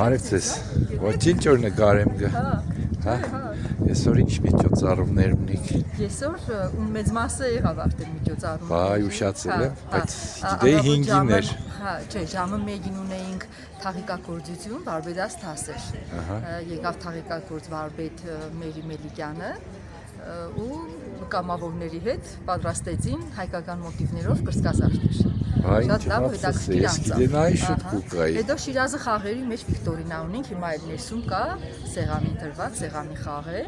Բարեցես, ոչինչ որ նկարեմ գա, հա, եսօր ինչ միջոցառումներ ունիք։ Եսօր ուն մեծ մասը եղավ արդեն միջոցառումներ։ Բայ ուշացել եմ, բայց գիտեի 5-ին էր։ Հա, չէ, ժամը 1-ին ունեինք թաղիկագործություն, Վարպետաց դասեր։ Եկավ թաղիկագործ վարպետ Մերի Մելիքյանը ու կամավորների հետ պատրաստեցին հայկական մոտիվներով կրծքազարդեր։ Շատ լավ հետաքրքիր անցավ։ Հետո Շիրազը խաղերի մեջ Վիկտորինա ունենք, հիմա այլ ներսում կա սեղանին դրված, սեղանի խաղ է։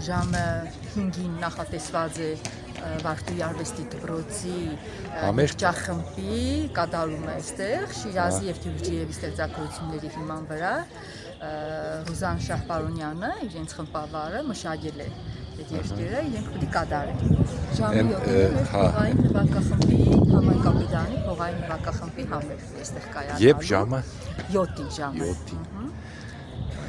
Ժամը 5-ին նախատեսված է Վարդուի արվեստի դպրոցի ճախմբի կատարումը այստեղ, Շիրազի եւ Թյուրջիևի ստեղծագործությունների հիման վրա Ռուզան Շահպարոնյանը իրենց խմբավարը մշակել է այդ երկերը, իրենք պետք է կատարեն։ Ժամը 7-ին փողային նվագախմբի համայնքապետարանի փողային նվագախմբի համեր այստեղ կայանալու։ Երբ ժամը 7-ի ժամը։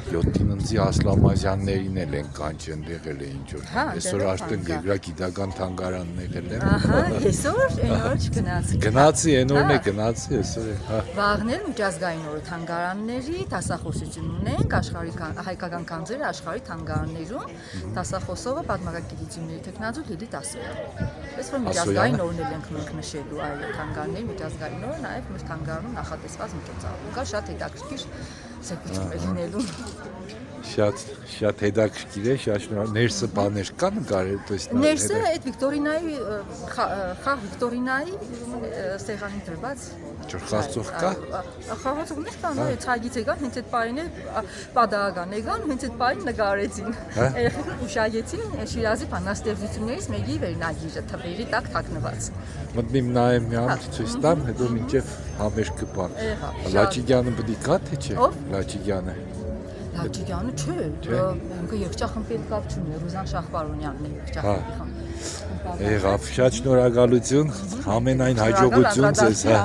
7-ին ընձի Ասլամազյաններին էլ են կանչեն եղել է ինչ որ։ Այսօր արդեն գեգրագիտական թանգարանն եղել են։ Ահա, այսօր այն օր չգնացի։ Գնացի, այն օրն է գնացի, այսօր է, հա։ Վաղներ միջազգային օրը թանգարանների դասախոսություն ունենք աշխարհի հայկական կանձերը աշխարհի թանգարաններում դասախոսողը պատմական տեխնազու Լիլիթ Ասոյան։ Այս որ միջազգային օրն էլ ենք մենք նշելու այո թանգարանների միջազգային օրը նաև մեր թանգարանում նախատեսված միջոցառում կա շատ հետաքրքիր զեկույցներ լինելու։ Շատ հետաքրքիր է, շատ շնորհակալ։ Ներսը բաներ կա նկարել, то есть ներսը այդ Վիկտորինայի խաղ Վիկտորինայի սեղանին դրված խաղացող կա։ Խաղացողներ կան, այդ ցագից եկան, հենց այդ պահին է պատահական եկան, հենց այդ պահին նկարեցին։ Երեխեքն ուշագեցին Շիրազի բանաստեղծություններից մեկի վերնագիրը թվերի տակ թաքնված։ Մտնիմ նայեմ մի ամս ցույց տամ, հետո մինչև համերգը բան։ Լաչիգյանը պետք է գա թե չէ։ Լաչիգյանը։ Լաչիգյանը չէ, ինքը երգչախմբի հետ կապ չունի, Ռուզան Շահպարոնյանն է երգչախմբի խմբ։ Եղավ, շատ շնորհակալություն, ամենայն հաջողություն ձեզ, հա։